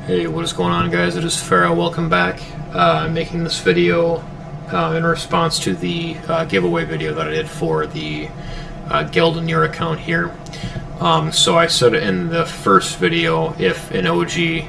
Hey, what is going on, guys? It is Farrell. Welcome back. I'm making this video in response to the giveaway video that I did for the Geldenir account here. So I said in the first video, if an OG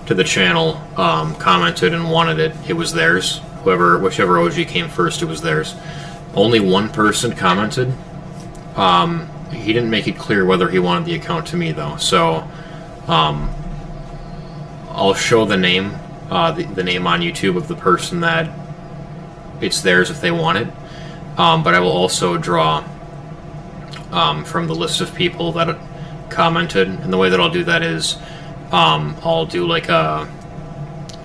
to the channel commented and wanted it, it was theirs. Whichever OG came first, it was theirs. Only one person commented. He didn't make it clear whether he wanted the account to me, though. So I'll show the name, the name on YouTube of the person that it's theirs if they want it. But I will also draw from the list of people that commented, and the way that I'll do that is I'll do like a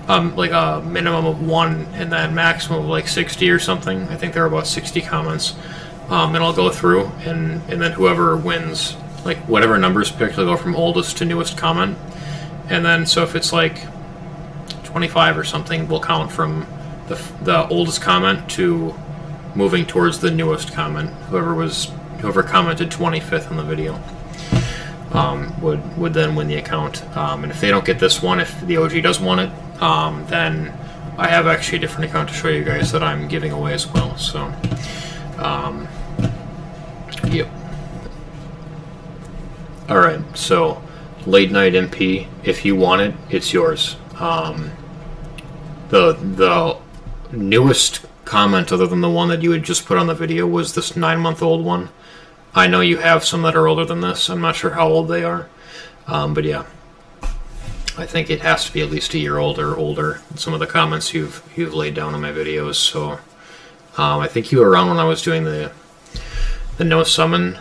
minimum of 1 and then maximum of like 60 or something. I think there are about 60 comments, and I'll go through and then whoever wins, like whatever numbers picked, I'll go from oldest to newest comment. And then, so if it's like 25 or something, we'll count from the oldest comment to moving towards the newest comment. Whoever commented 25th in the video would then win the account. And if they don't get this one, if the OG does want it, then I have actually a different account to show you guys that I'm giving away as well. So, yep. All right, so. Late Night MP, if you want it, it's yours. The newest comment, other than the one that you had just put on the video, was this 9-month-old one. I know you have some that are older than this. I'm not sure how old they are, but yeah, I think it has to be at least a year old or older. Some of the comments you've laid down in my videos. So I think you were around when I was doing the no summon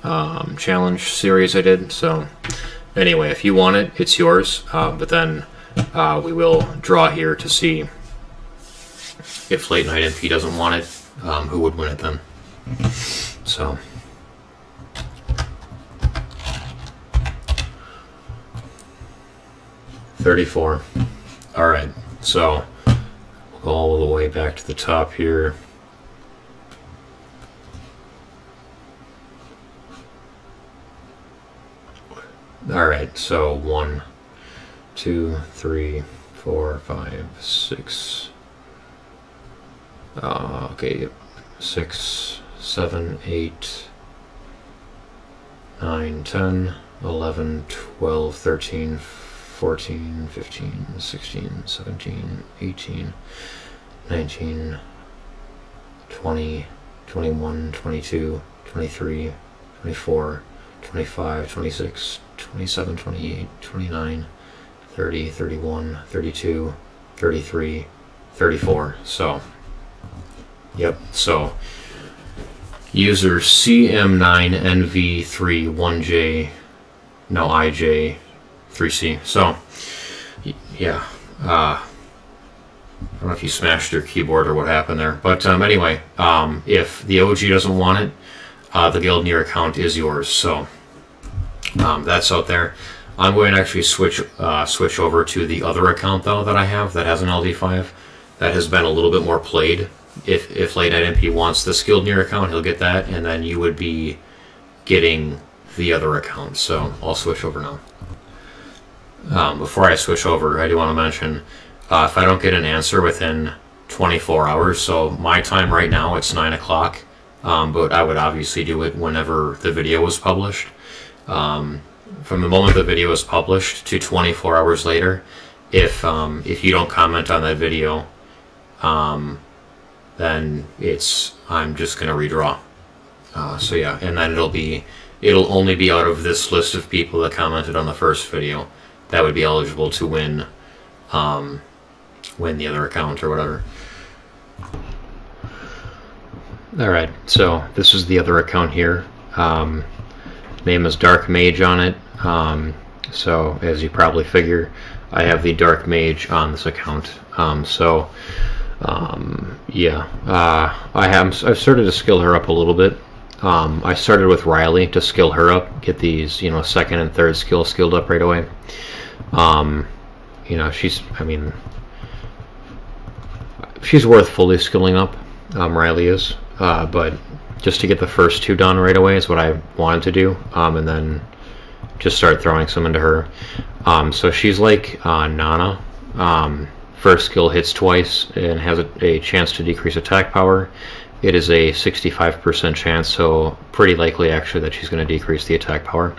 challenge series I did. So. Anyway, if you want it, it's yours, but then we will draw here to see if Late Night MP doesn't want it, who would win it then. So. $34. Alright, so we'll go all the way back to the top here. Alright, so 1, 2, 3, 4, 5, 6, okay, 6, 7, 8, 9, 10, 11, 12, 13, 14, 15, 16, 17, 18, 19, 20, 21, 22, 23, 24, 25, 26, 27, 28, 29, 30, 31, 32, 33, 34. So, yep. So, user CM9NV31J, no IJ3C. So, yeah. I don't know if you smashed your keyboard or what happened there. But anyway, if the OG doesn't want it, the Geldenir account is yours. So. That's out there. I'm going to actually switch over to the other account though that I have that has an LD5 that has been a little bit more played. If Late Night MP wants the Geldenir account, he'll get that, and then you would be getting the other account. So I'll switch over now. Before I switch over, I do want to mention if I don't get an answer within 24 hours, so my time right now it's 9 o'clock, but I would obviously do it whenever the video was published. From the moment the video is published to 24 hours later, if you don't comment on that video, then I'm just gonna redraw. So yeah, and then it'll only be out of this list of people that commented on the first video that would be eligible to win the other account or whatever. All right, so this is the other account here. Name is Dark Mage on it, so as you probably figure, I have the Dark Mage on this account. Yeah, I've started to skill her up a little bit. I started with Riley to skill her up, get these, second and third skill skilled up right away. She's worth fully skilling up. Riley is, but just to get the first two done right away is what I wanted to do, and then just start throwing some into her. So she's like Nana. First skill hits twice and has a chance to decrease attack power. It is a 65% chance, so pretty likely actually that she's going to decrease the attack power.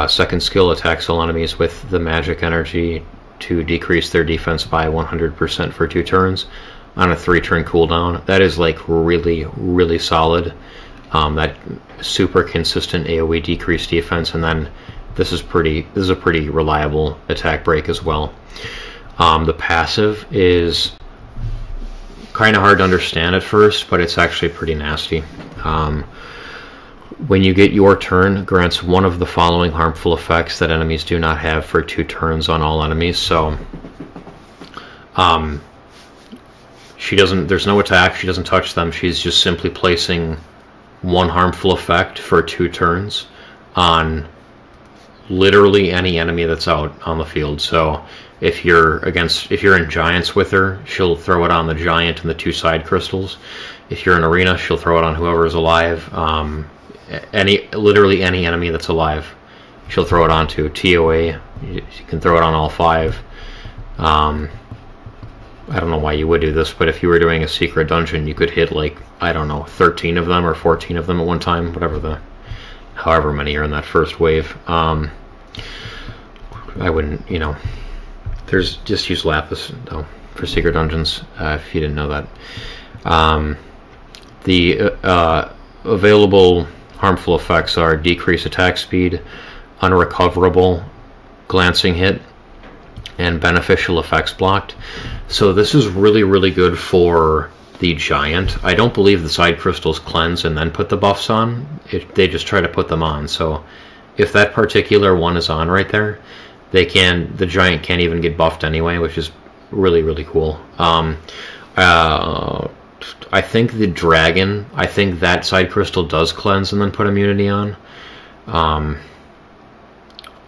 Second skill attacks all enemies with the magic energy to decrease their defense by 100% for 2 turns on a 3-turn cooldown. That is like really, really solid. That super consistent AoE decrease defense, and then this is a pretty reliable attack break as well. The passive is kind of hard to understand at first, but it's actually pretty nasty. When you get your turn, grants one of the following harmful effects that enemies do not have for 2 turns on all enemies. So she doesn't, there's no attack, she doesn't touch them, she's just simply placing one harmful effect for 2 turns on literally any enemy that's out on the field. So if you're in giants with her, she'll throw it on the giant and the 2 side crystals. If you're in arena, she'll throw it on whoever is alive. Literally any enemy that's alive, she'll throw it onto. TOA, you can throw it on all 5. I don't know why you would do this, but if you were doing a secret dungeon, you could hit like, I don't know, 13 of them or 14 of them at one time, however many are in that first wave. I wouldn't, just use Lapis though for secret dungeons, if you didn't know that. The available harmful effects are decrease attack speed, unrecoverable glancing hit, and beneficial effects blocked. So this is really, really good for the giant. I don't believe the side crystals cleanse and then put the buffs on. They just try to put them on. So if that particular one is on right there, the giant can't even get buffed anyway, which is really, really cool. I think the dragon, that side crystal does cleanse and then put immunity on.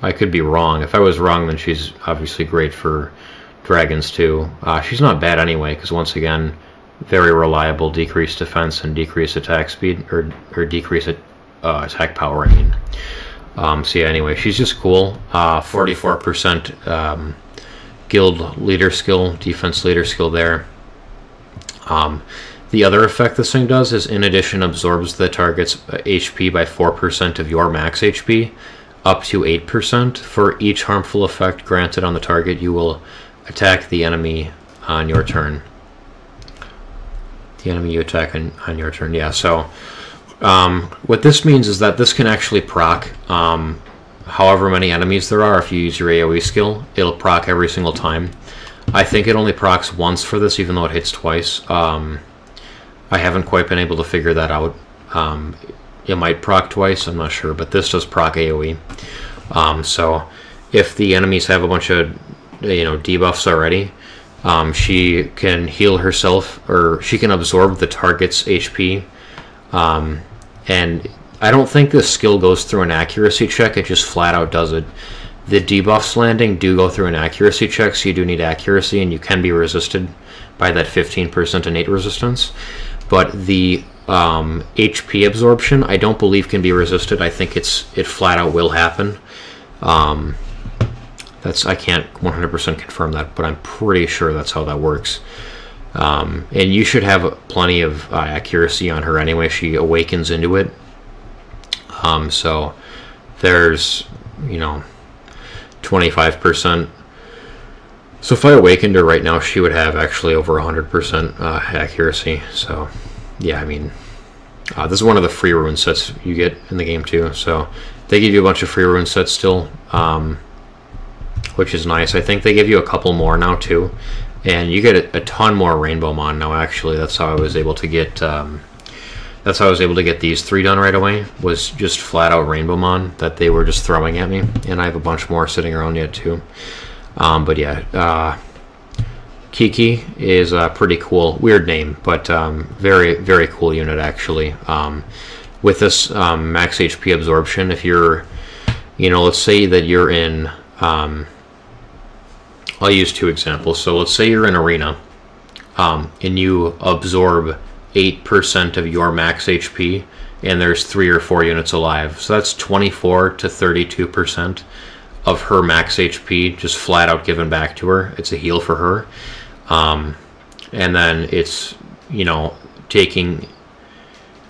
I could be wrong. If I was wrong, then she's obviously great for dragons too. She's not bad anyway, because once again, very reliable, decreased defense and decreased attack speed, or decreased attack power, I mean. So yeah, anyway, she's just cool. 44% guild leader skill, defense leader skill there. The other effect this thing does is, in addition, absorbs the target's HP by 4% of your max HP, up to 8%. For each harmful effect granted on the target, you will attack the enemy on your turn. The enemy you attack on your turn, yeah. So what this means is that this can actually proc however many enemies there are. If you use your AoE skill, it'll proc every single time. I think it only procs once for this, even though it hits twice. I haven't quite been able to figure that out. It might proc twice, I'm not sure, but this does proc AoE. So if the enemies have a bunch of debuffs already, she can heal herself, or she can absorb the target's HP. And I don't think this skill goes through an accuracy check, it just flat out does it. The debuffs landing do go through an accuracy check, so you do need accuracy, and you can be resisted by that 15% innate resistance. But the HP absorption, I don't believe can be resisted. I think it flat out will happen. I can't 100% confirm that, but I'm pretty sure that's how that works. And you should have plenty of accuracy on her anyway. She awakens into it. So there's 25%. So if I awakened her right now, she would have actually over 100% accuracy. So yeah, I mean, this is one of the free rune sets you get in the game too. So they give you a bunch of free rune sets still, which is nice. I think they give you a couple more now too, and you get a ton more Rainbow Mon now. Actually, that's how I was able to get. That's how I was able to get these 3 done right away. Was just flat out Rainbow Mon that they were just throwing at me, and I have a bunch more sitting around yet too. But yeah, Kiki is pretty cool. Weird name, but very, very cool unit actually. With this max HP absorption, if you're, let's say that you're in, I'll use 2 examples. So let's say you're in arena, and you absorb 8% of your max HP, and there's 3 or 4 units alive. So that's 24 to 32% of her max HP just flat out given back to her. It's a heal for her. And then it's, you know, taking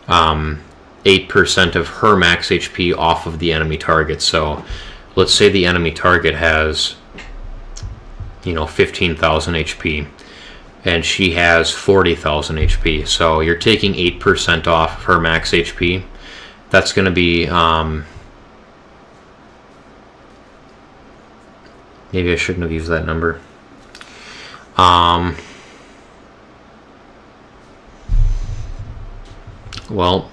8% of her max HP off of the enemy target. So let's say the enemy target has, you know, 15,000 HP and she has 40,000 HP. So you're taking 8% off her max HP. That's going to be, maybe I shouldn't have used that number. Well,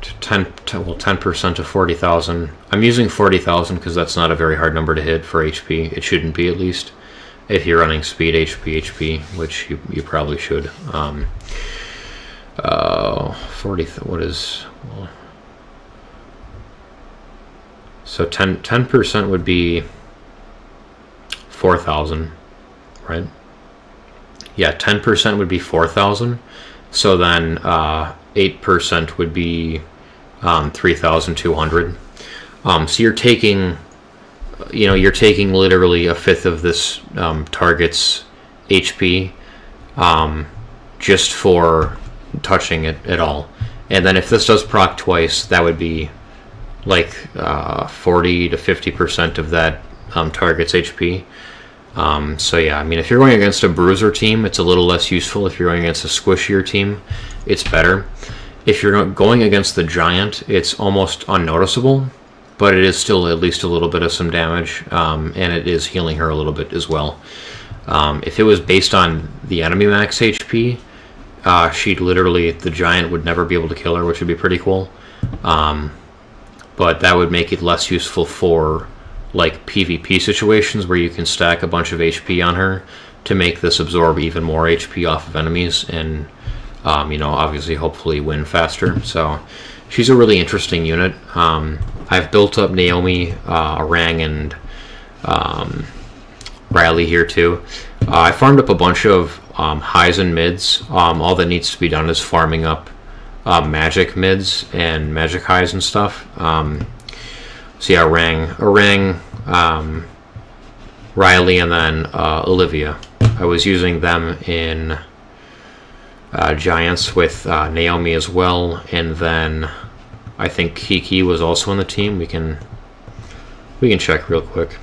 10% of 40,000. I'm using 40,000 because that's not a very hard number to hit for HP. It shouldn't be, at least, if you're running speed HP, which you probably should. 40. What is? Well, so 10% would be 4,000, right? Yeah, 10% would be 4,000. So then 8% would be 3,200. So you're taking, you know, you're taking literally a fifth of this target's HP just for touching it at all. And then if this does proc twice, that would be like 40 to 50% of that target's HP. So yeah, I mean, if you're going against a bruiser team, it's a little less useful. If you're going against a squishier team, it's better. If you're going against the giant, it's almost unnoticeable, but it is still at least a little bit of some damage, and it is healing her a little bit as well. If it was based on the enemy max HP, she'd literally, the giant would never be able to kill her, which would be pretty cool. But that would make it less useful for like PvP situations where you can stack a bunch of HP on her to make this absorb even more HP off of enemies and, you know, obviously hopefully win faster. So she's a really interesting unit. I've built up Naomi, Orang, and Riley here too. I farmed up a bunch of highs and mids. All that needs to be done is farming up magic mids and magic highs and stuff. So yeah, Orang, Riley, and then Olivia. I was using them in Giants with Naomi as well, and then I think Kiki was also on the team. We can check real quick.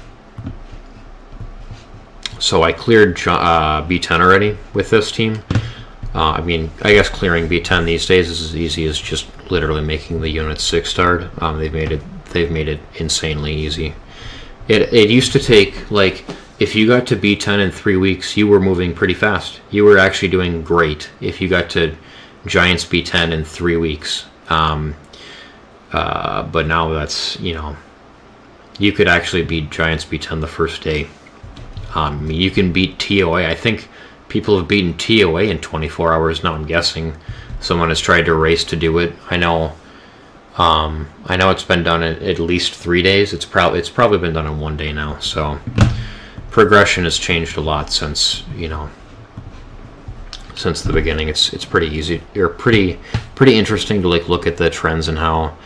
So I cleared B10 already with this team. I mean, I guess clearing B10 these days is as easy as just literally making the unit 6-starred. They've made it insanely easy. It used to take, like, if you got to B10 in 3 weeks, you were moving pretty fast. You were actually doing great if you got to Giants B10 in 3 weeks. But now that's, you know, you could actually beat Giants B10 the first day. You can beat TOA. I think people have beaten TOA in 24 hours now, I'm guessing. Someone has tried to race to do it. I know it's been done in at least 3 days. It's probably been done in 1 day now. So progression has changed a lot since, you know, since the beginning. It's pretty easy, or pretty interesting to like look at the trends and how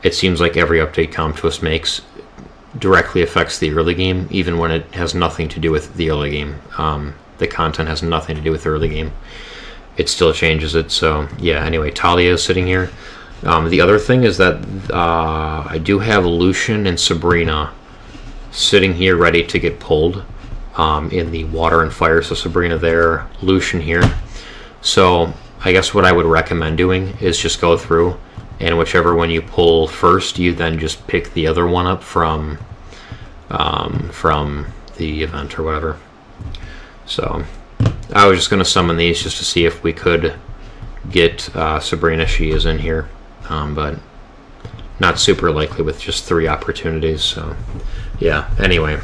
it seems like every update Comtwist makes directly affects the early game, even when it has nothing to do with the early game. The content has nothing to do with the early game. It still changes it. So yeah, anyway, Talia is sitting here. The other thing is that I do have Lucian and Sabrina sitting here ready to get pulled in the water and fire. So Sabrina there, Lucian here. So I guess what I would recommend doing is just go through, and whichever one you pull first, you then just pick the other one up from the event or whatever. So I was just going to summon these just to see if we could get Sabrina. She is in here, but not super likely with just 3 opportunities. So yeah, anyway,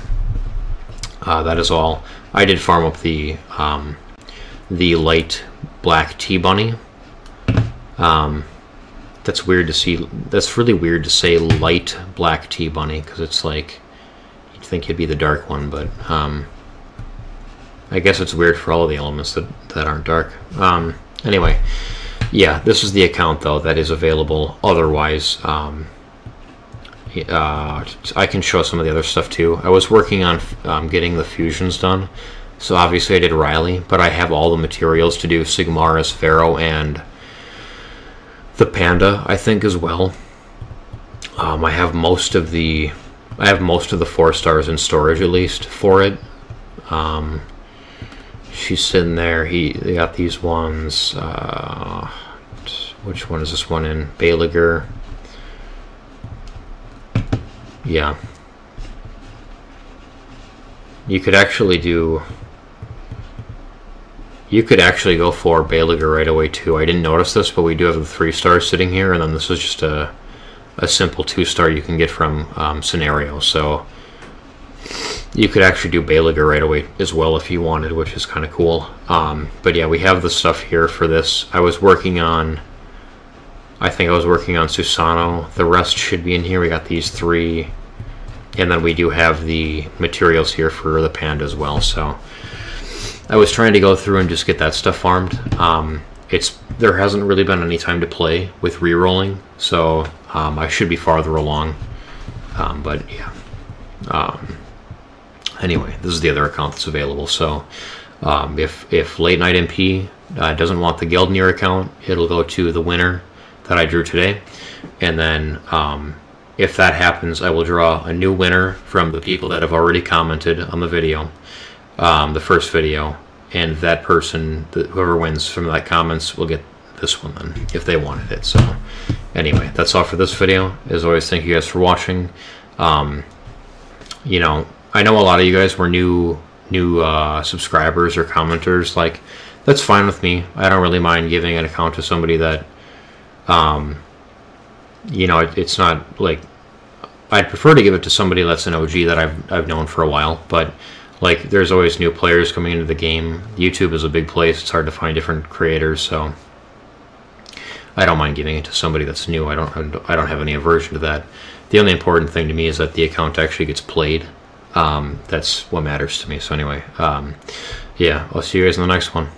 that is all. I did farm up the light black tea bunny. That's weird to see. That's really weird to say light black tea bunny, because it's like you'd think it'd be the dark one, but I guess it's weird for all of the elements that aren't dark. Anyway, yeah, this is the account though that is available. Otherwise, I can show some of the other stuff too. I was working on getting the fusions done, so obviously I did Riley, but I have all the materials to do Sigmaris, Vero, and the Panda, I think, as well. I have most of the 4 stars in storage, at least for it. She's sitting there. They got these ones. Which one is this one in? Baliger. Yeah. You could actually go for Baliger right away too. I didn't notice this, but we do have the 3 stars sitting here, and then this is just a simple 2-star you can get from Scenario. So you could actually do Baliger right away as well if you wanted, which is kind of cool. But yeah, we have the stuff here for this. I think I was working on Susano. The rest should be in here. We got these 3. And then we do have the materials here for the Panda as well. So I was trying to go through and just get that stuff farmed. There hasn't really been any time to play with re-rolling, so I should be farther along. But yeah. Anyway, this is the other account that's available. So if Late Night MP doesn't want the Geldnir account, it'll go to the winner that I drew today. And then if that happens, I will draw a new winner from the people that have already commented on the video, the first video, and that person, whoever wins from that comments, will get this one then, if they wanted it. So anyway, that's all for this video. As always, thank you guys for watching. You know, I know a lot of you guys were new subscribers or commenters. Like, that's fine with me. I don't really mind giving an account to somebody that you know, it's not like, I'd prefer to give it to somebody that's an OG that I've known for a while, but like, there's always new players coming into the game. YouTube is a big place. It's hard to find different creators, so I don't mind giving it to somebody that's new. I don't have any aversion to that. The only important thing to me is that the account actually gets played. That's what matters to me. So anyway, yeah, I'll see you guys in the next one.